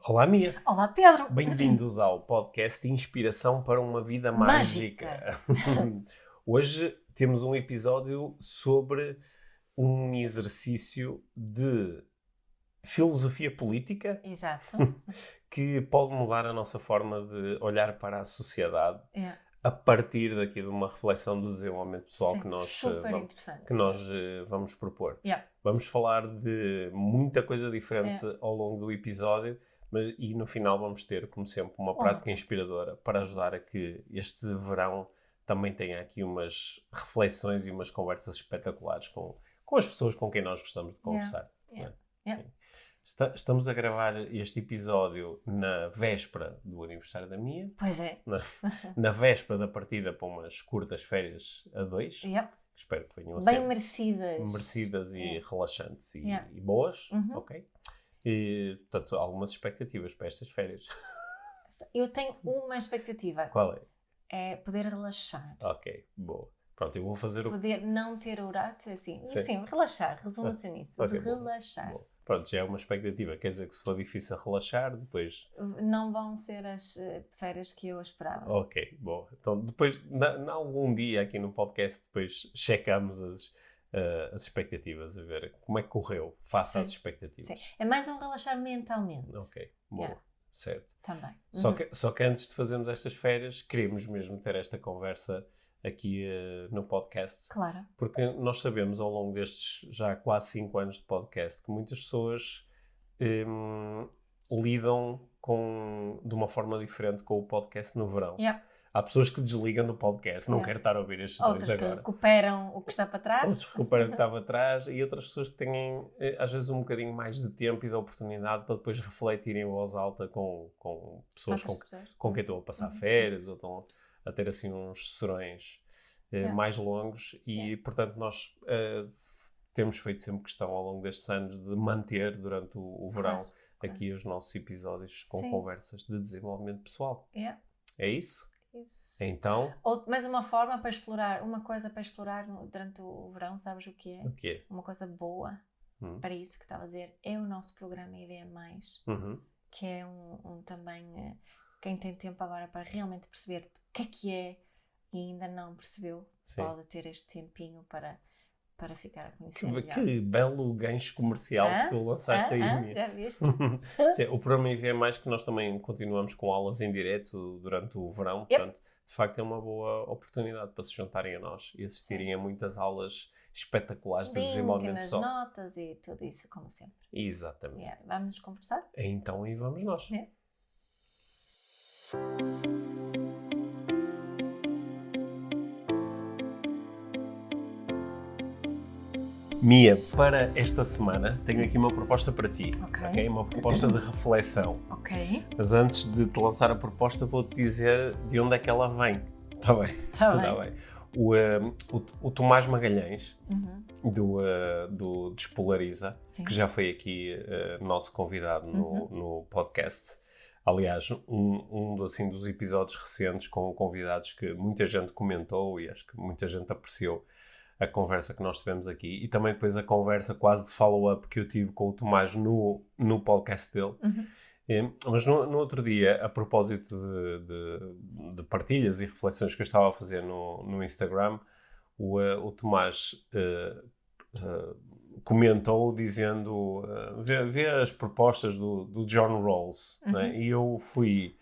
Olá, Mia. Olá, Pedro. Bem-vindos ao podcast Inspiração para uma Vida Mágica. Hoje temos um episódio sobre um exercício de filosofia política Exato. que pode mudar a nossa forma de olhar para a sociedade É. a partir daqui de uma reflexão do desenvolvimento pessoal Sim, que nós, super interessante. vamos propor. Yeah. Vamos falar de muita coisa diferente ao longo do episódio e no final vamos ter, como sempre, uma prática inspiradora para ajudar a que este verão também tenha aqui umas reflexões e umas conversas espetaculares com as pessoas com quem nós gostamos de conversar. Estamos a gravar este episódio na véspera do aniversário da Mia. Pois é. Na véspera da partida para umas curtas férias a dois. Yep. Espero que venham a Bem ser merecidas. merecidas e relaxantes e boas. Ok? E, portanto, algumas expectativas para estas férias. Eu tenho uma expectativa. Qual é? É poder relaxar. Ok, boa. Pronto, eu vou fazer Poder não ter horário, assim. Sim. Assim, relaxar. Resume-se nisso. Ok, relaxar. Boa. Pronto, já é uma expectativa. Quer dizer que se for difícil relaxar, depois... Não vão ser as férias que eu esperava. Ok, boa. Então, depois, algum dia aqui no podcast, depois checamos as expectativas, a ver como é que correu face às expectativas. Sim. É mais um relaxar mentalmente. Ok, boa. Certo. Também. Só que antes de fazermos estas férias, queríamos mesmo ter esta conversa aqui no podcast. Claro. Porque nós sabemos ao longo destes já quase 5 anos de podcast que muitas pessoas lidam de uma forma diferente com o podcast no verão. Yeah. Há pessoas que desligam do podcast, não quero estar a ouvir estes dois agora. Outras que recuperam o que está para trás. Outros recuperam o que estava atrás e outras pessoas que têm, às vezes, um bocadinho mais de tempo e de oportunidade para depois refletirem em voz alta com pessoas com quem estão a passar férias ou estão a ter assim uns serões mais longos e, portanto, nós temos feito sempre questão ao longo destes anos de manter durante o verão aqui os nossos episódios com conversas de desenvolvimento pessoal. É isso? Isso. Então... Mais uma forma para explorar, uma coisa para explorar durante o verão, sabes o que é? O quê? Uma coisa boa para isso que estava a dizer, é o nosso programa IVM+, que é também, quem tem tempo agora para realmente perceber o que é e ainda não percebeu, pode ter este tempinho para ficar a conhecer melhor. Que belo gancho comercial que tu lançaste aí. Já viste? Sim, o programa IVM+, que nós também continuamos com aulas em direto durante o verão, portanto, de facto é uma boa oportunidade para se juntarem a nós e assistirem a muitas aulas espetaculares de desenvolvimento nas pessoal. notas e tudo isso, como sempre. Exatamente. Vamos conversar? Então aí vamos nós. Mia, para esta semana tenho aqui uma proposta para ti, ok? Uma proposta de reflexão. Ok. Mas antes de te lançar a proposta, vou-te dizer de onde é que ela vem. Está bem? Está bem. O Tomás Magalhães, do Despolariza, que já foi aqui nosso convidado no podcast. Aliás, um dos episódios recentes com convidados que muita gente comentou e acho que muita gente apreciou a conversa que nós tivemos aqui e também depois a conversa quase de follow-up que eu tive com o Tomás no podcast dele. Mas no outro dia, a propósito de partilhas e reflexões que eu estava a fazer no Instagram, o Tomás comentou dizendo vê as propostas do John Rawls, né? E eu fui...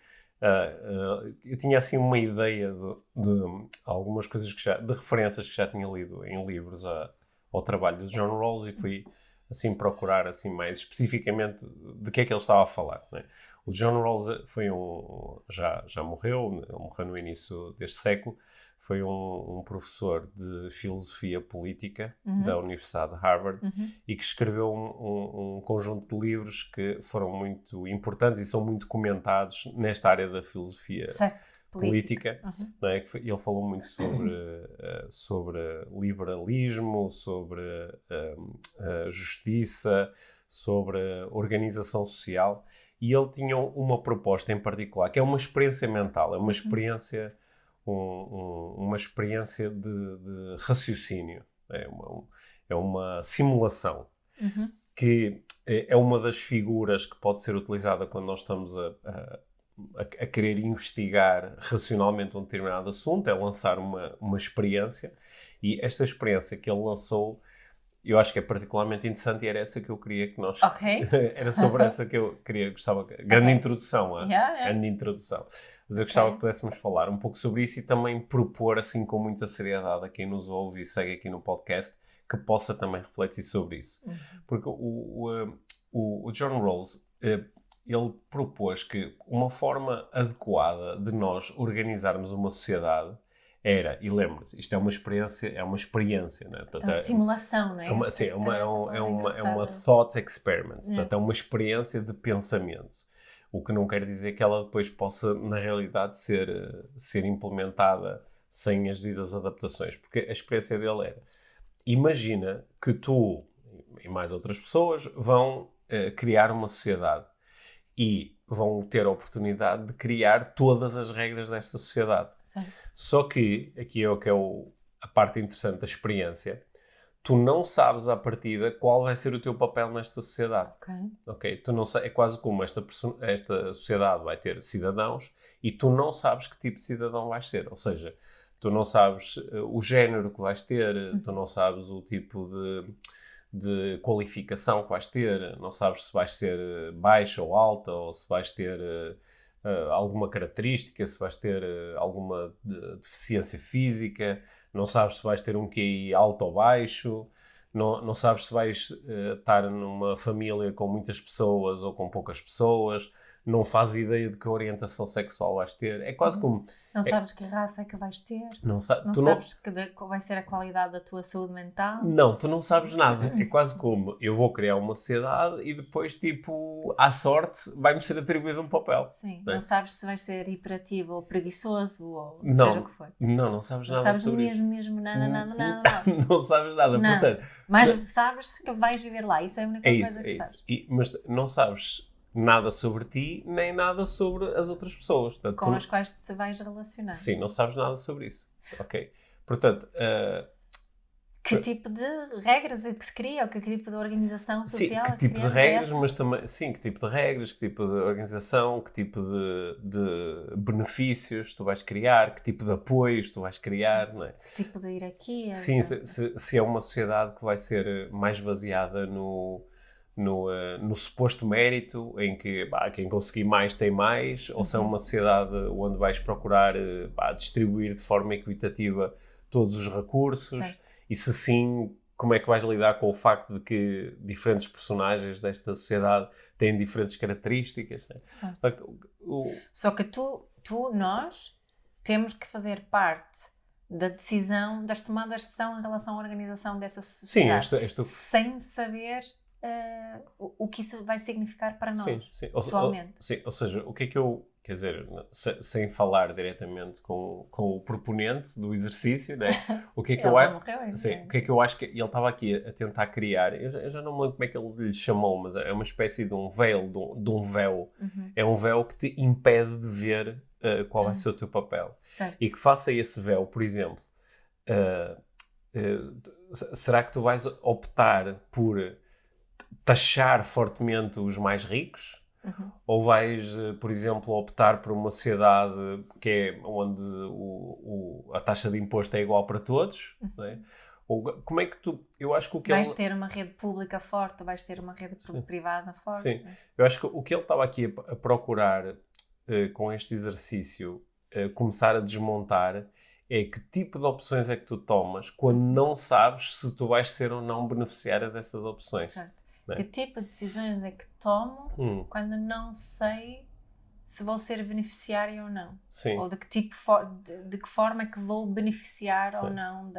eu tinha assim uma ideia de algumas coisas de referências que já tinha lido em livros ao trabalho do John Rawls e fui assim procurar assim mais especificamente de que é que ele estava a falar, né? O John Rawls foi já morreu, ele morreu no início deste século, foi um professor de filosofia política da Universidade de Harvard e que escreveu um conjunto de livros que foram muito importantes e são muito comentados nesta área da filosofia política. Não é? Ele falou muito sobre liberalismo, sobre justiça, sobre organização social e ele tinha uma proposta em particular que é uma experiência mental, é uma experiência uma experiência de raciocínio, é uma simulação que é uma das figuras que pode ser utilizada quando nós estamos a querer investigar racionalmente um determinado assunto, é lançar uma experiência, e esta experiência que ele lançou, eu acho que é particularmente interessante e era essa que eu queria que nós... Ok. Era sobre essa que eu gostava... Grande introdução, grande introdução. Mas eu gostava que pudéssemos falar um pouco sobre isso e também propor, assim, com muita seriedade a quem nos ouve e segue aqui no podcast, que possa também refletir sobre isso. Porque o John Rawls, ele propôs que uma forma adequada de nós organizarmos uma sociedade era, e lembre-se, isto é uma experiência, né? Portanto, é uma simulação, não é? É uma thought experiment, portanto, é uma experiência de pensamento. O que não quer dizer que ela depois possa, na realidade, ser implementada sem as devidas adaptações. Porque a experiência dele era, imagina que tu e mais outras pessoas vão criar uma sociedade e vão ter a oportunidade de criar todas as regras desta sociedade. Certo. Só que, aqui é o que é a parte interessante da experiência, tu não sabes à partida qual vai ser o teu papel nesta sociedade. Ok? Tu não é quase como esta sociedade vai ter cidadãos e tu não sabes que tipo de cidadão vais ser. Ou seja, tu não sabes o género que vais ter, tu não sabes o tipo de qualificação que vais ter, não sabes se vais ser baixa ou alta, ou se vais ter alguma característica, se vais ter alguma deficiência física, não sabes se vais ter um QI alto ou baixo, não sabes se vais estar numa família com muitas pessoas ou com poucas pessoas, não fazes ideia de que orientação sexual vais ter. É quase como... Não sabes que raça é que vais ter. Não sabes que vai ser a qualidade da tua saúde mental. Não, tu não sabes nada. É quase como eu vou criar uma sociedade e depois, tipo, à sorte, vai-me ser atribuído um papel. Sim, não sabes se vais ser hiperativo ou preguiçoso ou seja o que for. Não sabes nada sobre isso. Não sabes mesmo nada. Não sabes nada, não. Portanto... Mas sabes que vais viver lá. Isso é a única coisa que sabes. Mas não sabes nada sobre ti, nem nada sobre as outras pessoas. Portanto, com as quais te vais relacionar. Sim, não sabes nada sobre isso. Ok. Portanto... que tipo de regras é que se cria? Ou que tipo de organização social? Sim, que tipo de regras, mas também... Sim, que tipo de regras, que tipo de organização, que tipo de benefícios tu vais criar, que tipo de apoios tu vais criar, não é? Que tipo de hierarquia. Sim, se é uma sociedade que vai ser mais baseada no suposto mérito, em que quem conseguir mais tem mais, ou se é uma sociedade onde vais procurar distribuir de forma equitativa todos os recursos, certo. E se sim, como é que vais lidar com o facto de que diferentes personagens desta sociedade têm diferentes características. Só que nós temos que fazer parte da decisão, das tomadas de decisão em relação à organização dessa sociedade. Sim, sem saber o que isso vai significar para nós, pessoalmente. Ou seja, o que é que eu... Quer dizer, sem falar diretamente com o proponente do exercício, né? O que é que eu acho? O que é que eu acho que ele estava aqui a tentar criar? Eu já não me lembro como é que ele lhe chamou, mas é uma espécie de um véu, de um véu. É um véu que te impede de ver qual vai ser o teu papel. Certo. E que faça esse véu, por exemplo, será que tu vais optar por taxar fortemente os mais ricos? Ou vais, por exemplo, optar por uma sociedade que é onde a taxa de imposto é igual para todos? Não é? Ou como é que tu... Eu acho que o que vais ter uma rede pública forte ou vais ter uma rede privada forte? Sim. Eu acho que o que ele estava aqui a procurar com este exercício, começar a desmontar, é que tipo de opções é que tu tomas quando não sabes se tu vais ser ou não beneficiária dessas opções. Certo. Que tipo de decisões é que tomo quando não sei se vou ser beneficiária ou não? Sim. Ou de que que forma é que vou beneficiar ou não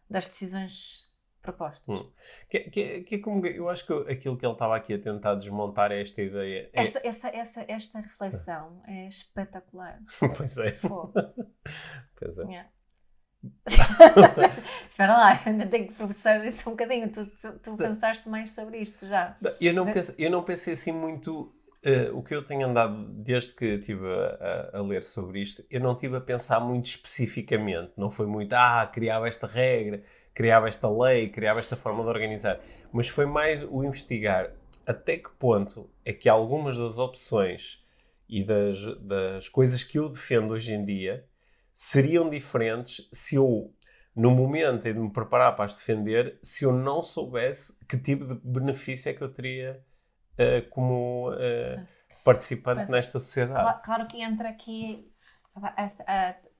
das decisões propostas? Que é como, eu acho que aquilo que ele estava aqui a tentar desmontar é esta ideia. Esta reflexão é espetacular. Pois é. Pois é. Yeah. Espera lá, eu ainda tenho que processar isso um bocadinho. Tu pensaste mais sobre isto já? Eu não pensei assim muito. O que eu tenho andado, desde que estive a ler sobre isto, eu não estive a pensar muito especificamente. Não foi muito, criava esta regra, criava esta lei, criava esta forma de organizar. Mas foi mais o investigar até que ponto é que algumas das opções e das coisas que eu defendo hoje em dia seriam diferentes se eu, no momento de me preparar para as defender, se eu não soubesse que tipo de benefício é que eu teria como participante nesta sociedade. Claro que entra aqui,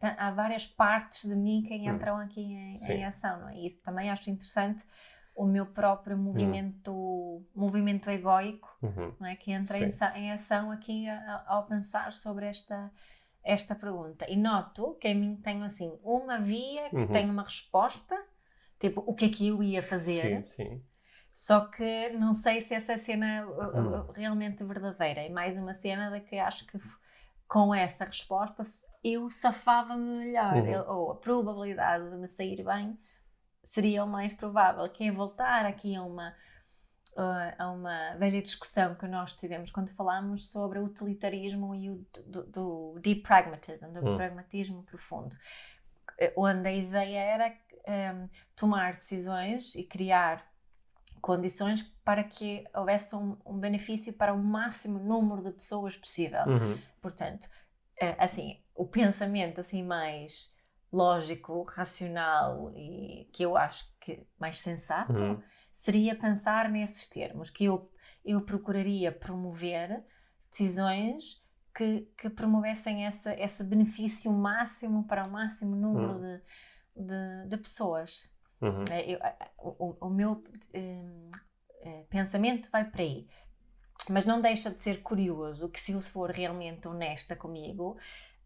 há várias partes de mim que entram aqui em ação, não é? E isso também acho interessante, o meu próprio movimento egoico, não é? Que entra em ação aqui ao pensar sobre esta pergunta. E noto que em mim tenho assim uma via que tem uma resposta, tipo, o que é que eu ia fazer? Sim. Só que não sei se essa cena é realmente verdadeira. É mais uma cena de que acho que com essa resposta eu safava-me melhor. Ou a probabilidade de me sair bem seria o mais provável. Que é voltar aqui a uma velha discussão que nós tivemos quando falámos sobre o utilitarismo e do deep pragmatism, do pragmatismo profundo. Onde a ideia era tomar decisões e criar condições para que houvesse um benefício para o máximo número de pessoas possível. Portanto, assim, o pensamento assim mais lógico, racional e que eu acho que mais sensato seria pensar nesses termos, que eu procuraria promover decisões que promovessem esse benefício máximo para o máximo número de pessoas. O meu pensamento vai para aí, mas não deixa de ser curioso que, se eu for realmente honesta comigo,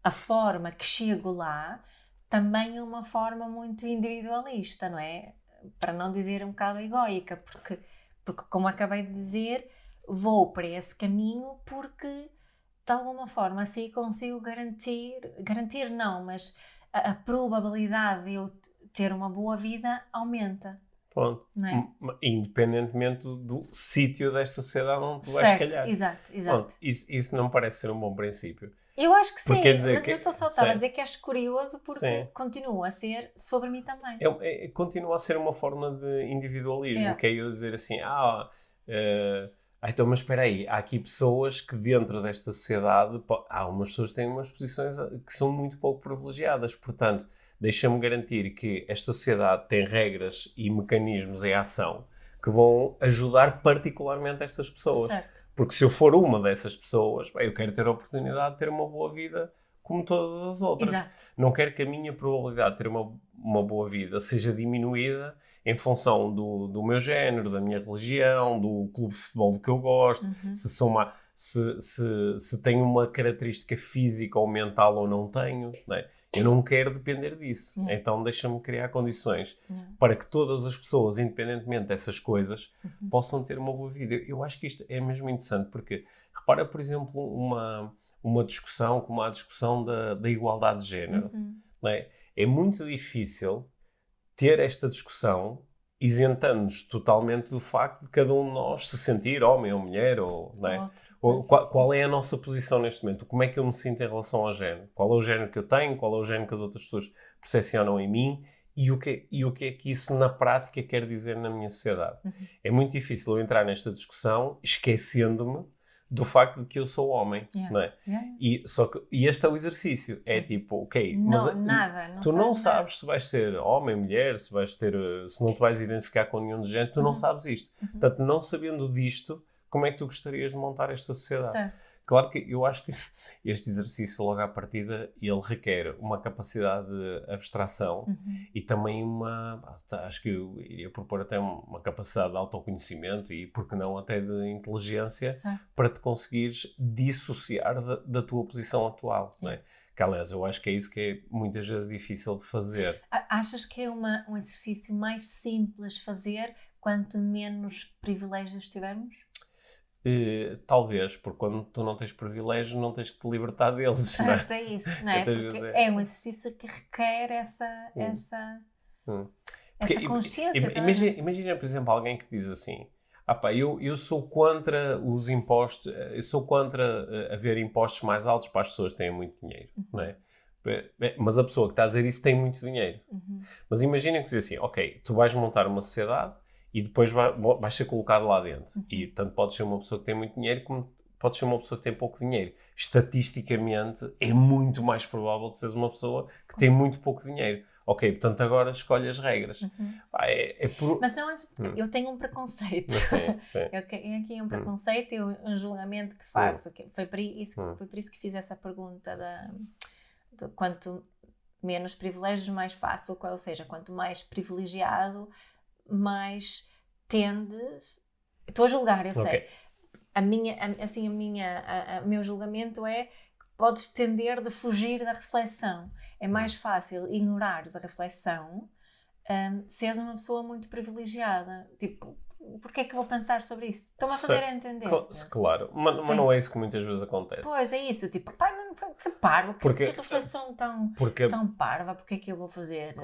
a forma que chego lá também é uma forma muito individualista, não é? Para não dizer um bocado egoica, porque como acabei de dizer, vou para esse caminho porque de alguma forma assim consigo garantir não, mas a probabilidade de eu ter uma boa vida aumenta. Pronto. Não é? Independentemente do sítio desta sociedade onde tu vais calhar. Exato. Pronto, isso não parece ser um bom princípio. Eu acho que sim, dizer mas eu só estava a dizer que acho curioso porque continua a ser sobre mim também. Continua a ser uma forma de individualismo, que é eu dizer assim, então, mas espera aí, há aqui pessoas que dentro desta sociedade, há umas pessoas que têm umas posições que são muito pouco privilegiadas, portanto, deixa-me garantir que esta sociedade tem regras e mecanismos em ação que vão ajudar particularmente estas pessoas. Certo. Porque se eu for uma dessas pessoas, eu quero ter a oportunidade de ter uma boa vida como todas as outras. Exato. Não quero que a minha probabilidade de ter uma boa vida seja diminuída em função do meu género, da minha religião, do clube de futebol do que eu gosto, se tenho uma característica física ou mental ou não tenho, não é? Eu não quero depender disso. Então deixa-me criar condições para que todas as pessoas, independentemente dessas coisas, possam ter uma boa vida. Eu acho que isto é mesmo interessante, porque repara, por exemplo, uma discussão como a discussão da igualdade de género. Não é? É muito difícil ter esta discussão isentando-nos totalmente do facto de cada um de nós se sentir homem ou mulher, ou, não é? Qual é a nossa posição neste momento? Como é que eu me sinto em relação ao género? Qual é o género que eu tenho? Qual é o género que as outras pessoas percepcionam em mim? E o que é que isso na prática quer dizer na minha sociedade? É muito difícil eu entrar nesta discussão esquecendo-me do facto de que eu sou homem, não é? E este é o exercício. É tipo, tu não sabes se vais ser homem, mulher, se não te vais identificar com nenhum de género, tu não sabes isto. Portanto, não sabendo disto, como é que tu gostarias de montar esta sociedade? Certo. Claro que eu acho que este exercício, logo à partida, ele requer uma capacidade de abstração e também acho que eu iria propor até uma capacidade de autoconhecimento e, por que não, até de inteligência, para te conseguires dissociar da tua posição atual, não é? Que, aliás, eu acho que é isso que é muitas vezes difícil de fazer. Achas que é um exercício mais simples fazer quanto menos privilégios tivermos? Talvez, porque quando tu não tens privilégios, não tens que te libertar deles. Certo, é isso, não é? Porque é um exercício que requer essa consciência. Imagina, por exemplo, alguém que diz assim: eu sou contra os impostos, eu sou contra haver impostos mais altos para as pessoas que têm muito dinheiro, não é? Mas a pessoa que está a dizer isso tem muito dinheiro. Mas imaginem que diz assim, ok, tu vais montar uma sociedade e depois vais ser colocado lá dentro. E, portanto, podes ser uma pessoa que tem muito dinheiro como podes ser uma pessoa que tem pouco dinheiro. Estatisticamente, é muito mais provável que seres uma pessoa que tem muito pouco dinheiro. Ok, portanto, agora escolhe as regras. Mas não acho... Eu tenho um preconceito. Eu tenho aqui um preconceito e um julgamento que faço. Foi por isso que fiz essa pergunta de quanto menos privilégios, mais fácil. Ou seja, quanto mais privilegiado, mais tendes... Estou a julgar, eu sei. O meu julgamento é que podes tender de fugir da reflexão. É mais fácil ignorares a reflexão se és uma pessoa muito privilegiada. Tipo, porquê é que vou pensar sobre isso? Estou-me a fazer a entender. Claro, mas não é isso que muitas vezes acontece. Pois, é isso. Tipo, pai, que parvo, que reflexão tão parva, porquê é que eu vou fazer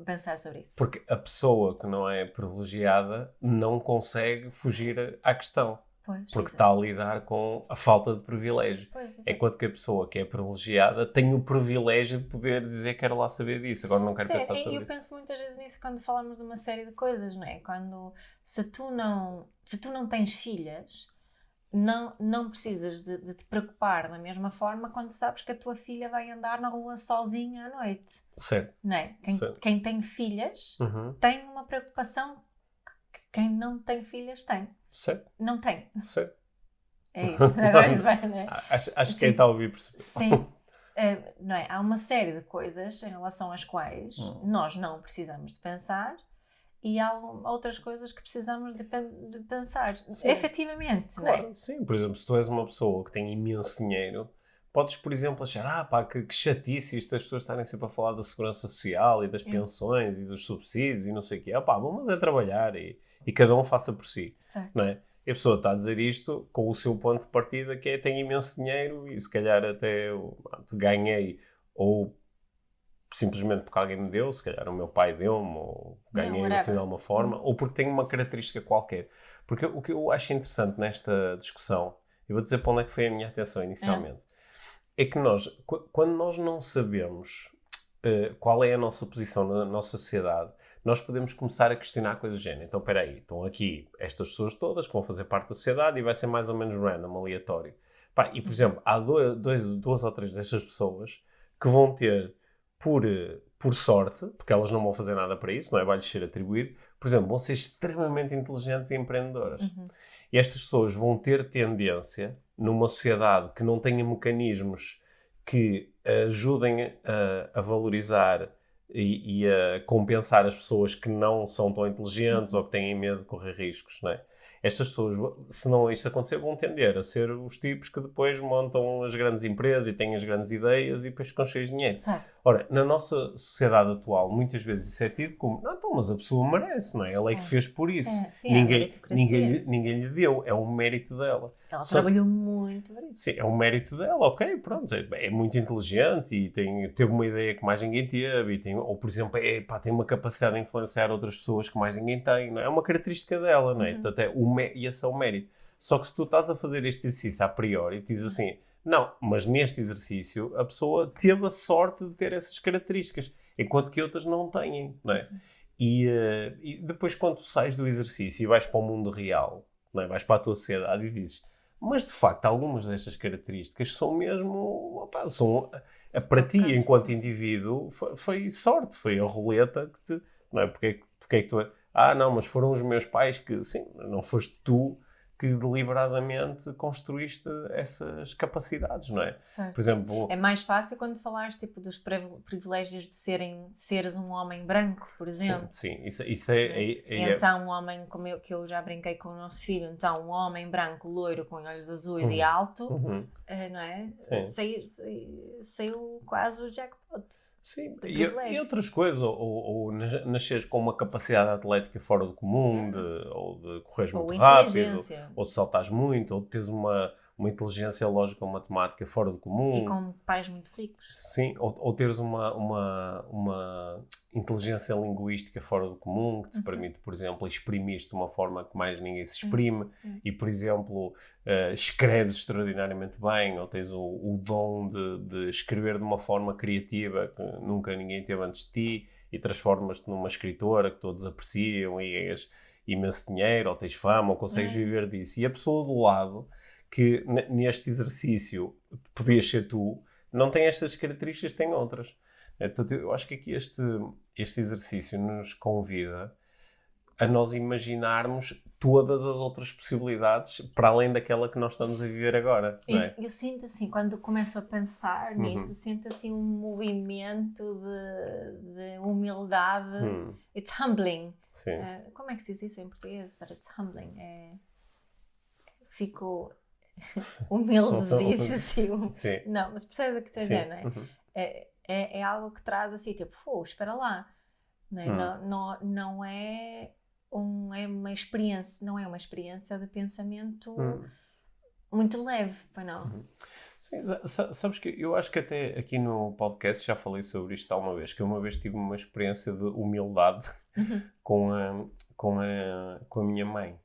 pensar sobre isso? Porque a pessoa que não é privilegiada não consegue fugir à questão. Porque está a lidar com a falta de privilégio. Enquanto que a pessoa que é privilegiada tem o privilégio de poder dizer que quero lá saber disso, agora não quero pensar sobre isso. Eu penso muitas vezes nisso quando falamos de uma série de coisas, não é? Quando, se tu não tens filhas, não precisas de te preocupar da mesma forma quando sabes que a tua filha vai andar na rua sozinha à noite. Certo. Não é? Quem tem filhas tem uma preocupação que quem não tem filhas tem. Certo. Não tem. Certo. É isso. Agora isso vai, não é? Acho que quem está a ouvir percebeu. Sim. Não é? Há uma série de coisas em relação às quais nós não precisamos de pensar e há outras coisas que precisamos de pensar. Sim. Efetivamente. Claro, não é? Sim. Por exemplo, se tu és uma pessoa que tem imenso dinheiro, podes, por exemplo, achar que chatice isto, as pessoas estarem sempre a falar da segurança social e das pensões e dos subsídios e não sei o quê. Vamos trabalhar e cada um faça por si. Certo. Não é? E a pessoa está a dizer isto com o seu ponto de partida, que é tenho imenso dinheiro e se calhar até ganhei, ou simplesmente porque alguém me deu, se calhar o meu pai deu-me, ou ganhei assim de alguma forma, ou porque tenho uma característica qualquer. Porque o que eu acho interessante nesta discussão, eu vou dizer para onde é que foi a minha atenção inicialmente, é que quando nós não sabemos qual é a nossa posição na nossa sociedade, nós podemos começar a questionar coisas do género. Então, espera aí, estão aqui estas pessoas todas que vão fazer parte da sociedade e vai ser mais ou menos random, aleatório. E, por exemplo, há duas ou três destas pessoas que vão ter, por sorte, porque elas não vão fazer nada para isso, não é? Vai-lhes ser atribuído, por exemplo, vão ser extremamente inteligentes e empreendedoras. E estas pessoas vão ter tendência, numa sociedade que não tenha mecanismos que ajudem a valorizar e a compensar as pessoas que não são tão inteligentes ou que têm medo de correr riscos, não é? Estas pessoas, se não isto acontecer, vão tender a ser os tipos que depois montam as grandes empresas e têm as grandes ideias e depois ficam cheios de dinheiro. Certo. Ora, na nossa sociedade atual, muitas vezes isso é tido como, mas a pessoa merece, não é? Ela é que fez por isso. Sim, ninguém lhe deu, é um mérito dela. Ela trabalhou muito para isso. Sim, é um mérito dela, ok, pronto. É muito inteligente e teve uma ideia que mais ninguém teve, ou, por exemplo, tem uma capacidade de influenciar outras pessoas que mais ninguém tem, não é? É uma característica dela, não é? Portanto, e esse é o mérito. Só que se tu estás a fazer este exercício a priori, tu dizes assim, não, mas neste exercício a pessoa teve a sorte de ter essas características, enquanto que outras não têm, não é? E depois quando tu sais do exercício e vais para o mundo real, não é? Vais para a tua sociedade e dizes, mas de facto algumas destas características são mesmo, para ti enquanto indivíduo foi sorte, foi a roleta que te, não é? Porque é que tu não, mas foram os meus pais que, sim, não foste tu que deliberadamente construíste essas capacidades, não é? Certo. Por exemplo... É mais fácil quando falares dos privilégios de seres um homem branco, por exemplo. Sim, isso é... Então, um homem, que eu já brinquei com o nosso filho, então um homem branco, loiro, com olhos azuis e alto, não é? Saiu quase o jackpot. Sim, e outras coisas, ou nasceres com uma capacidade atlética fora do comum, ou de correres muito rápido, ou de saltares muito, ou de teres uma uma inteligência lógica ou matemática fora do comum. E com pais muito ricos. Sim, ou teres uma inteligência linguística fora do comum, que te permite, por exemplo, exprimir-te de uma forma que mais ninguém se exprime, e, por exemplo, escreves extraordinariamente bem, ou tens o dom de escrever de uma forma criativa que nunca ninguém teve antes de ti, e transformas-te numa escritora que todos apreciam e ganhas imenso dinheiro, ou tens fama, ou consegues viver disso. E a pessoa do lado, que neste exercício podias ser tu, não tem estas características, tem outras. Então, eu acho que aqui este exercício nos convida a nós imaginarmos todas as outras possibilidades para além daquela que nós estamos a viver agora. Não é? Eu sinto assim, quando começo a pensar nisso, sinto assim um movimento de humildade. It's humbling. Sim. Como é que se diz isso em português? It's humbling. Fico humildezida, assim. Sim. Não, mas percebes o que estou a dizer, não é? É algo que traz assim, tipo, espera lá. Não é, não é uma experiência, não é uma experiência de pensamento muito leve, para não? Sim, sabes que eu acho que até aqui no podcast já falei sobre isto alguma vez, que eu uma vez tive uma experiência de humildade com a minha mãe.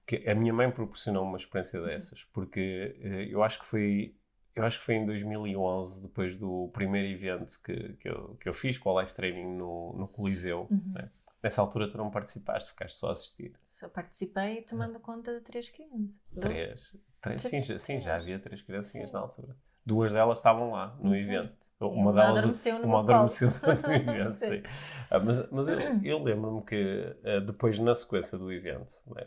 Que a minha mãe proporcionou uma experiência dessas, porque eu acho que foi em 2011, depois do primeiro evento que eu fiz com a Life Training no Coliseu. Né? Nessa altura tu não participaste, ficaste só a assistir. Só participei tomando conta de 3 crianças. Sim, já havia 3 criancinhas na altura. 2 delas estavam lá no evento. Uma adormeceu no no evento, sim. Mas eu lembro-me que depois, na sequência do evento, né,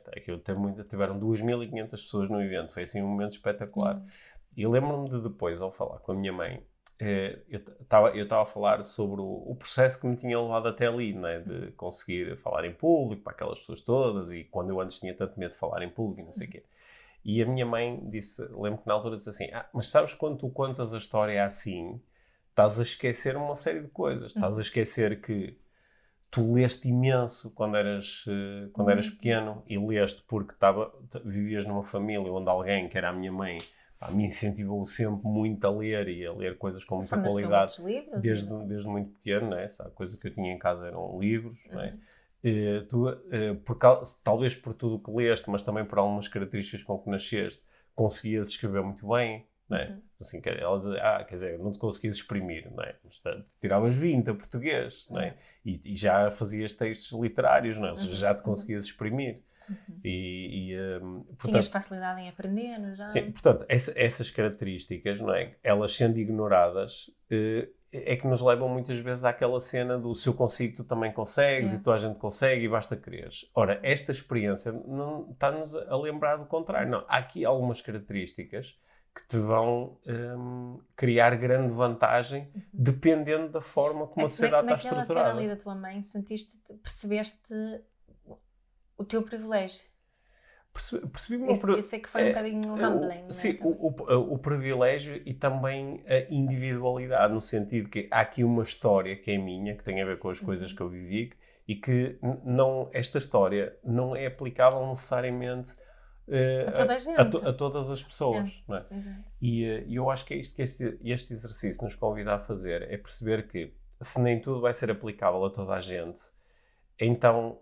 tiveram 2.500 pessoas no evento, foi assim um momento espetacular. E lembro-me de depois, ao falar com a minha mãe, eu estava a falar sobre o processo que me tinha levado até ali, né, de conseguir falar em público para aquelas pessoas todas, e quando eu antes tinha tanto medo de falar em público e não sei o quê. E a minha mãe disse, lembro que na altura disse assim, mas sabes quando tu contas a história assim, estás a esquecer uma série de coisas. Estás a esquecer que tu leste imenso quando eras pequeno, e leste porque vivias numa família onde alguém, que era a minha mãe, me incentivou sempre muito a ler, e a ler coisas com muita qualidade desde muito pequeno, né? A coisa que eu tinha em casa eram livros, né? Talvez por tudo o que leste, mas também por algumas características com que nasceste, conseguias escrever muito bem, né? Assim, ela dizia, quer dizer, não te conseguias exprimir, né? Mas tiravas 20 a português, né? E já fazias textos literários, né? Ou seja, já te conseguias exprimir. Portanto, tinhas facilidade em aprender, não já? Sim, portanto, essas características, não é? Elas sendo ignoradas, é que nos levam muitas vezes àquela cena do se eu consigo, tu também consegues, e toda a gente consegue, e basta quereres. Ora, esta experiência não está-nos a lembrar do contrário. Não, há aqui algumas características que te vão criar grande vantagem, dependendo da forma como a sociedade está estruturada. Naquela cena ali da tua mãe, percebeste o teu privilégio? Percebi uma isso é que foi um bocadinho humbling. Sim, o privilégio e também a individualidade, no sentido que há aqui uma história que é minha, que tem a ver com as coisas que eu vivi, e que esta história não é aplicável necessariamente a toda a gente. A todas as pessoas. Não é? E eu acho que é isto que este exercício nos convida a fazer, é perceber que se nem tudo vai ser aplicável a toda a gente, então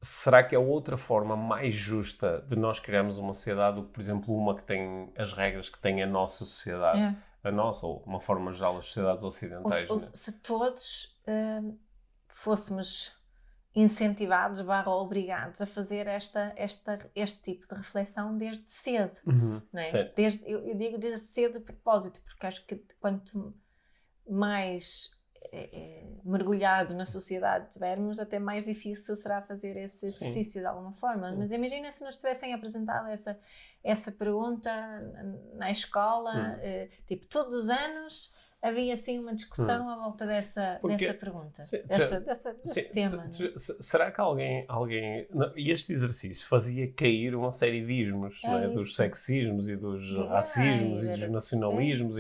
será que é outra forma mais justa de nós criarmos uma sociedade do que, por exemplo, uma que tem as regras que tem a nossa sociedade? A nossa, ou de uma forma geral, as sociedades ocidentais. Se todos fôssemos incentivados / obrigados a fazer este tipo de reflexão desde cedo. Não é? Eu digo desde cedo de propósito, porque acho que quanto mais mergulhado na sociedade tivermos, até mais difícil será fazer esse exercício de alguma forma. Mas imagina se nos tivessem apresentado essa pergunta na escola, tipo, todos os anos havia assim uma discussão à volta dessa pergunta, desse tema. Será que alguém este exercício fazia cair uma série de ismos, não é? Dos sexismos e dos racismos e dos nacionalismos?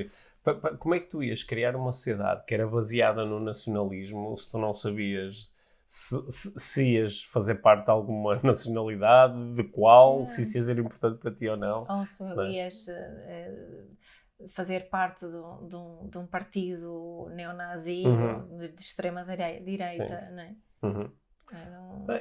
Como é que tu ias criar uma sociedade que era baseada no nacionalismo se tu não sabias se ias fazer parte de alguma nacionalidade, de qual, se isso ia ser importante para ti ou não. Ou se ias fazer parte de um partido neonazi de extrema direita, não é?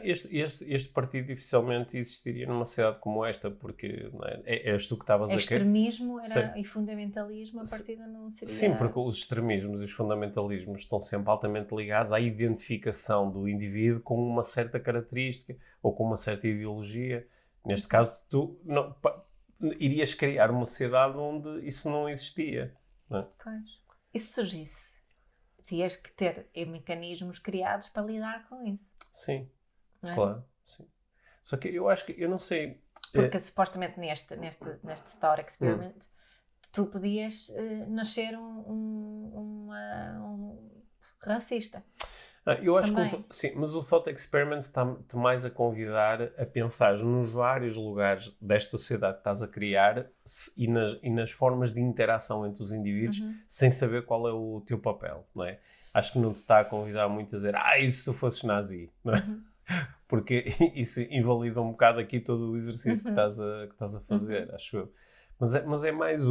Este partido dificilmente existiria numa cidade como esta, porque não és tu que estavas a... Extremismo e fundamentalismo, a partida não seria... Sim, porque os extremismos e os fundamentalismos estão sempre altamente ligados à identificação do indivíduo com uma certa característica ou com uma certa ideologia. Neste caso, tu irias criar uma sociedade onde isso não existia. Não é? Pois. E se surgisse? Tinhas que ter mecanismos criados para lidar com isso. Sim, claro. Sim. Só que eu acho que, eu não sei... Porque supostamente neste thought experiment, tu podias nascer um racista. Eu acho que sim, mas o thought experiment está-te mais a convidar a pensar nos vários lugares desta sociedade que estás a criar e nas formas de interação entre os indivíduos sem saber qual é o teu papel, não é? Acho que não te está a convidar muito a dizer e se tu fosses nazi, não é? Porque isso invalida um bocado aqui todo o exercício que estás a fazer, acho eu. Mas é mais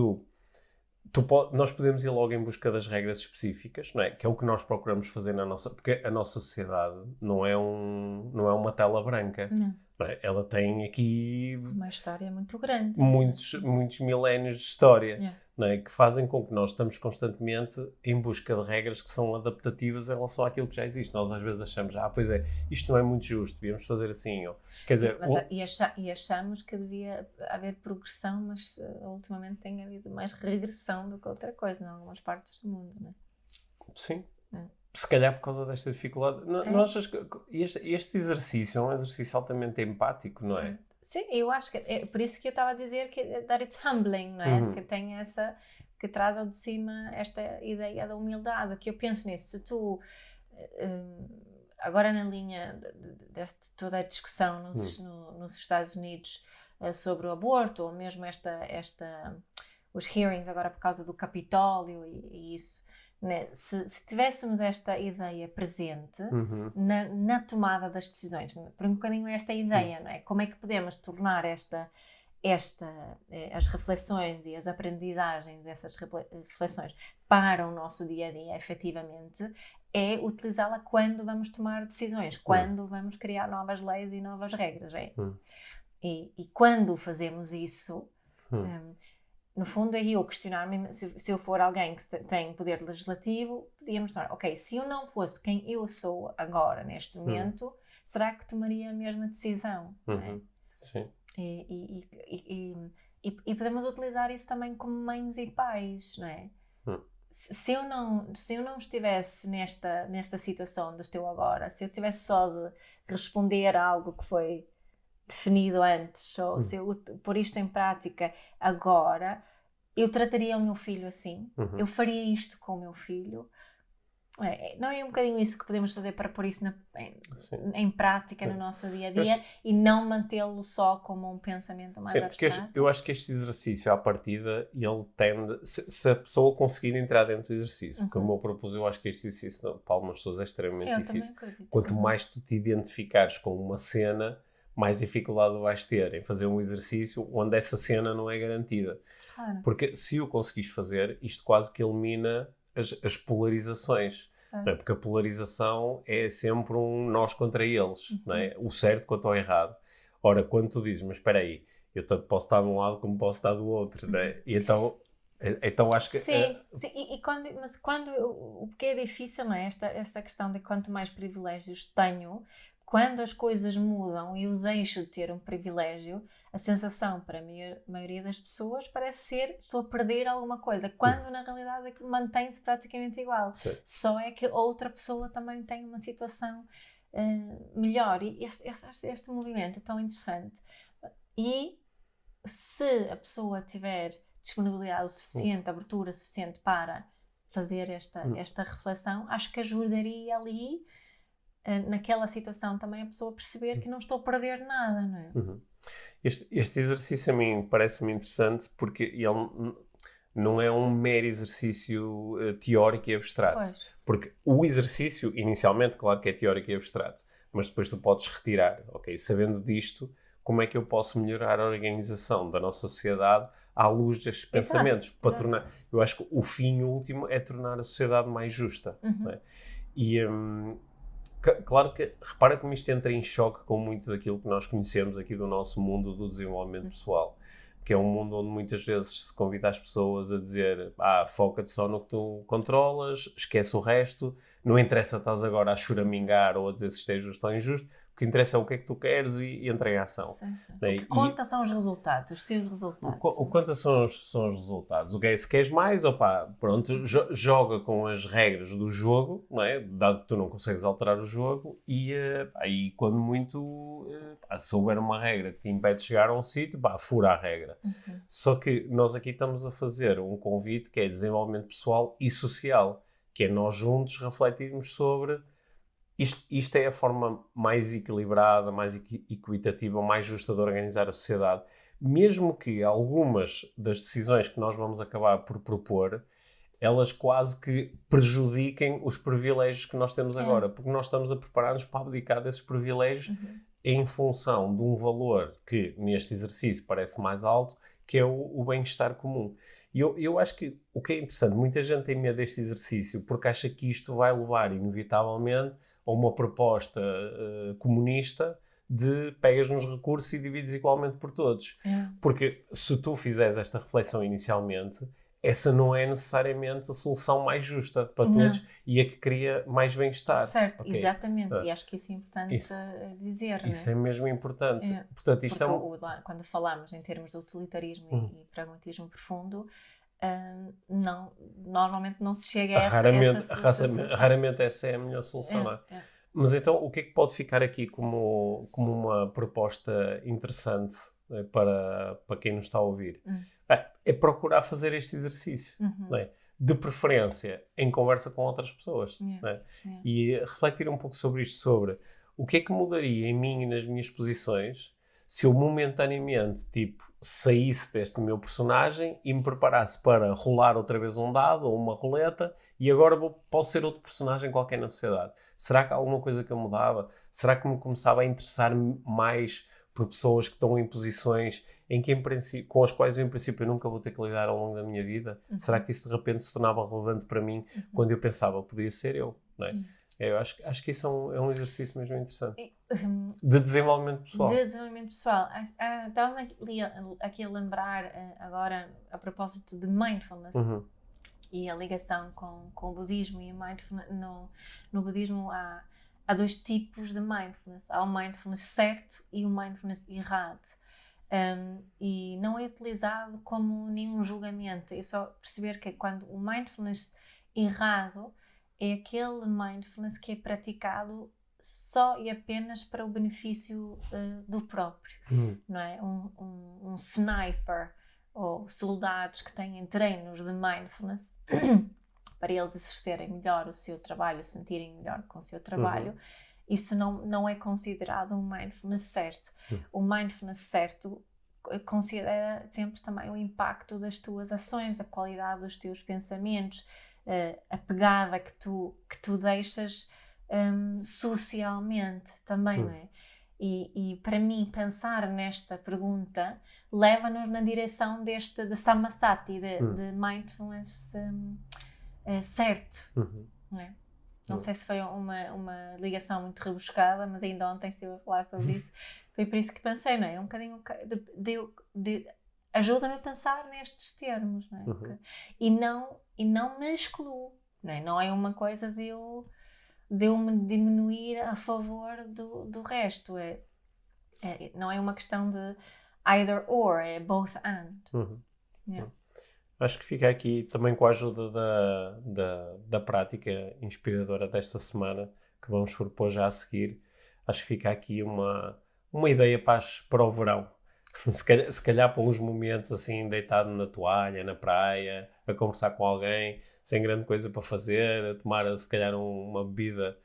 nós podemos ir logo em busca das regras específicas, não é? Que é o que nós procuramos fazer porque a nossa sociedade não é uma tela branca. Não é? Ela tem aqui uma história muito grande. Muitos milénios de história, não é? Que fazem com que nós estamos constantemente em busca de regras que são adaptativas em relação àquilo que já existe. Nós às vezes achamos, pois é, isto não é muito justo, devíamos fazer assim. Quer dizer, e achamos que devia haver progressão, mas ultimamente tem havido mais regressão do que outra coisa em algumas partes do mundo, não é? Sim. Se calhar por causa desta dificuldade. Não achas que este exercício é um exercício altamente empático, não é? Sim, eu acho que é por isso que eu estava a dizer que that it's humbling, não é? Que tem que traz ao de cima esta ideia da humildade, que eu penso nisso. Se tu, agora na linha de toda a discussão nos Estados Unidos sobre o aborto, ou mesmo os hearings agora por causa do Capitólio e isso, né? Se tivéssemos esta ideia presente na tomada das decisões, por um bocadinho esta ideia, não é? Como é que podemos tornar as reflexões e as aprendizagens dessas reflexões para o nosso dia-a-dia, efetivamente, é utilizá-la quando vamos tomar decisões, quando vamos criar novas leis e novas regras, é? E quando fazemos isso... no fundo, é eu questionar-me, se eu for alguém que tem poder legislativo, podíamos falar, ok, se eu não fosse quem eu sou agora, neste momento, será que tomaria a mesma decisão? Não é? Sim. E podemos utilizar isso também como mães e pais, não é? Se eu não estivesse nesta situação onde estou agora, se eu tivesse só de responder a algo que foi definido antes, ou se eu pôr isto em prática agora, eu trataria o meu filho assim, eu faria isto com o meu filho. Não é um bocadinho isso que podemos fazer para pôr isso em prática no nosso dia-a-dia e não mantê-lo só como um pensamento mais abstrato? Eu acho que este exercício, à partida, ele tende... Se a pessoa conseguir entrar dentro do exercício, porque o meu propósito, eu acho que este exercício para algumas pessoas é extremamente difícil. Quanto mais tu te identificares com uma cena, mais dificuldade vais ter em fazer um exercício onde essa cena não é garantida. Claro. Porque se o conseguires fazer, isto quase que elimina as polarizações. Não é? Porque a polarização é sempre um nós contra eles. Não é? O certo contra o errado. Ora, quando tu dizes, mas espera aí, eu tanto posso estar de um lado como posso estar do outro. Não é? E então acho que... Sim, mas quando o que é difícil, não é? Esta questão de quanto mais privilégios tenho... Quando as coisas mudam e eu deixo de ter um privilégio, a sensação para a maioria das pessoas parece ser estou a perder alguma coisa, quando na realidade mantém-se praticamente igual. Sim. Só é que outra pessoa também tem uma situação melhor. E este movimento é tão interessante. E se a pessoa tiver disponibilidade suficiente, abertura suficiente para fazer esta reflexão, acho que ajudaria ali... naquela situação também a pessoa perceber que não estou a perder nada, não é? Este exercício a mim parece-me interessante porque ele não é um um mero exercício teórico e abstrato. Pois. Porque o exercício, inicialmente, claro que é teórico e abstrato, mas depois tu podes retirar, ok, sabendo disto, como é que eu posso melhorar a organização da nossa sociedade à luz destes pensamentos? Para tornar, eu acho que o fim último é tornar a sociedade mais justa. Não é? E claro que, repara como isto entra em choque com muito daquilo que nós conhecemos aqui do nosso mundo do desenvolvimento pessoal, que é um mundo onde muitas vezes se convida as pessoas a dizer foca-te só no que tu controlas, esquece o resto, não interessa estás agora a choramingar ou a dizer se isto é justo ou injusto, o que interessa é o que é que tu queres e entra em ação. Sim. Né? O que conta são os resultados, os teus resultados. O que conta são os resultados. Se queres mais, pronto, joga com as regras do jogo, não é? Dado que tu não consegues alterar o jogo, e aí quando muito se houver uma regra que te impede de chegar a um sítio, fura a regra. Só que nós aqui estamos a fazer um convite que é desenvolvimento pessoal e social, que é nós juntos refletirmos sobre isto é a forma mais equilibrada, mais equitativa, mais justa de organizar a sociedade. Mesmo que algumas das decisões que nós vamos acabar por propor, elas quase que prejudiquem os privilégios que nós temos agora, porque nós estamos a preparar-nos para abdicar desses privilégios em função de um valor que neste exercício parece mais alto, que é o bem-estar comum. E eu acho que o que é interessante, muita gente tem medo deste exercício porque acha que isto vai levar inevitavelmente a uma proposta comunista de pegas nos recursos e divides igualmente por todos. Porque se tu fizeres esta reflexão inicialmente, essa não é necessariamente a solução mais justa para todos e a que cria mais bem-estar. Certo, exatamente. E acho que isso é importante dizer. Isso é mesmo importante. Portanto, isto quando falamos em termos de utilitarismo e pragmatismo profundo, normalmente não se chega a essa solução. Raramente essa é a melhor solução. Mas então, o que é que pode ficar aqui como uma proposta interessante para quem nos está a ouvir? É procurar fazer este exercício. Não é? De preferência, em conversa com outras pessoas. Não é? E refletir um pouco sobre isto, sobre o que é que mudaria em mim e nas minhas posições se eu momentaneamente, saísse deste meu personagem e me preparasse para rolar outra vez um dado ou uma roleta e agora posso ser outro personagem qualquer na sociedade. Será que há alguma coisa que eu mudava? Será que me começava a interessar mais por pessoas que estão em posições com as quais eu, em princípio, eu nunca vou ter que lidar ao longo da minha vida? Será que isso de repente se tornava relevante para mim quando eu pensava, podia ser eu? Não é? Eu acho que isso é um exercício mesmo interessante. De desenvolvimento pessoal. Estava-me aqui a lembrar agora, a propósito de mindfulness e a ligação com o budismo e a mindfulness. No budismo há dois tipos de mindfulness. Há o mindfulness certo e o mindfulness errado. E não é utilizado como nenhum julgamento. É só perceber que quando o mindfulness errado é aquele mindfulness que é praticado só e apenas para o benefício do próprio, não é? Um sniper ou soldados que têm treinos de mindfulness para eles exercerem melhor o seu trabalho, sentirem melhor com o seu trabalho, isso não é considerado um mindfulness certo. O mindfulness certo considera sempre também o impacto das tuas ações, a qualidade dos teus pensamentos, a pegada que tu deixas socialmente também, não é? E para mim pensar nesta pergunta leva-nos na direção de Samasati, de mindfulness certo, não é? Não sei se foi uma ligação muito rebuscada, mas ainda ontem estive a falar sobre isso. Foi por isso que pensei, não é? Um bocadinho de ajuda-me a pensar nestes termos, não é? E não me excluo, não é? Não é uma coisa de eu me diminuir a favor do resto. Não é uma questão de either or, é both and. Acho que fica aqui também com a ajuda da prática inspiradora desta semana, que vamos propor já a seguir. Acho que fica aqui uma ideia para o verão. Se calhar para uns momentos assim, deitado na toalha, na praia, a conversar com alguém, sem grande coisa para fazer, a tomar se calhar uma bebida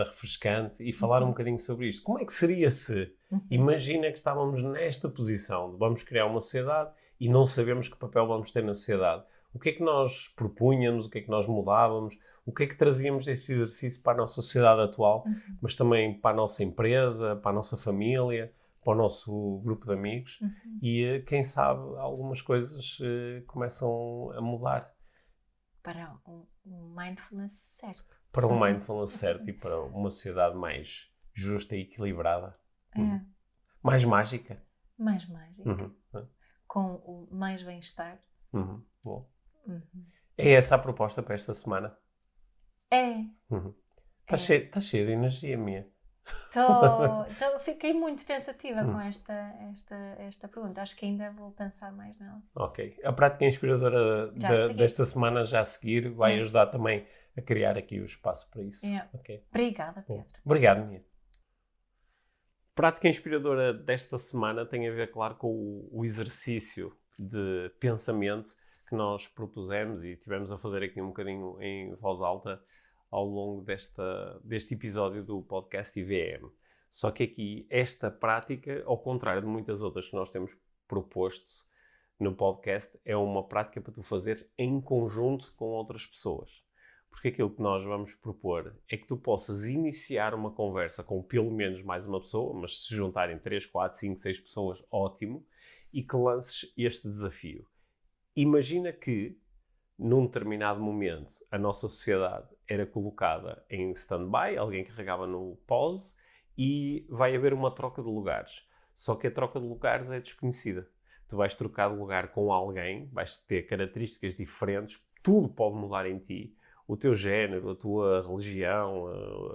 refrescante e falar um bocadinho sobre isto. Como é que seria se, imagina que estávamos nesta posição de vamos criar uma sociedade e não sabemos que papel vamos ter na sociedade. O que é que nós propunhamos, o que é que nós mudávamos, o que é que trazíamos desse exercício para a nossa sociedade atual, mas também para a nossa empresa, para a nossa família, para o nosso grupo de amigos. E quem sabe algumas coisas começam a mudar. Para um mindfulness certo. Para um mindfulness certo e para uma sociedade mais justa e equilibrada. Mais mágica. Mais mágica. Com o mais bem-estar. Bom. É essa a proposta para esta semana? É. Está cheia de energia minha. Fiquei muito pensativa com esta pergunta. Acho que ainda vou pensar mais nela. Ok. A prática inspiradora desta semana já a seguir vai ajudar também a criar aqui o espaço para isso. Okay. Obrigada, Pedro. Obrigado, minha. A prática inspiradora desta semana tem a ver, claro, com o exercício de pensamento que nós propusemos e tivemos a fazer aqui um bocadinho em voz alta ao longo deste episódio do podcast IVM. Só que aqui, esta prática, ao contrário de muitas outras que nós temos proposto no podcast, é uma prática para tu fazer em conjunto com outras pessoas. Porque aquilo que nós vamos propor é que tu possas iniciar uma conversa com pelo menos mais uma pessoa, mas se juntarem 3, 4, 5, 6 pessoas, ótimo, e que lances este desafio. Imagina que num determinado momento, a nossa sociedade era colocada em stand-by, alguém carregava no pause e vai haver uma troca de lugares. Só que a troca de lugares é desconhecida. Tu vais trocar de lugar com alguém, vais ter características diferentes, tudo pode mudar em ti. O teu género, a tua religião,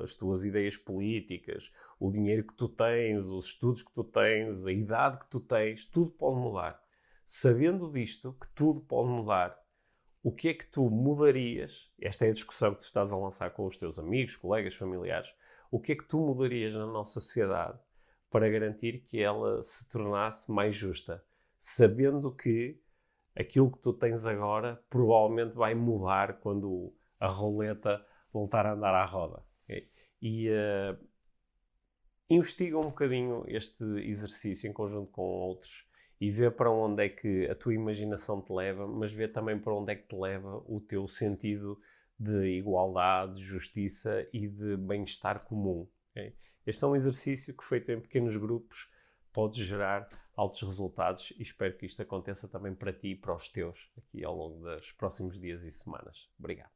as tuas ideias políticas, o dinheiro que tu tens, os estudos que tu tens, a idade que tu tens, tudo pode mudar. Sabendo disto, que tudo pode mudar, o que é que tu mudarias? Esta é a discussão que tu estás a lançar com os teus amigos, colegas, familiares. O que é que tu mudarias na nossa sociedade para garantir que ela se tornasse mais justa? Sabendo que aquilo que tu tens agora provavelmente vai mudar quando a roleta voltar a andar à roda. Okay? E investiga um bocadinho este exercício em conjunto com outros e vê para onde é que a tua imaginação te leva, mas vê também para onde é que te leva o teu sentido de igualdade, de justiça e de bem-estar comum. Okay? Este é um exercício que, feito em pequenos grupos, pode gerar altos resultados e espero que isto aconteça também para ti e para os teus aqui ao longo dos próximos dias e semanas. Obrigado.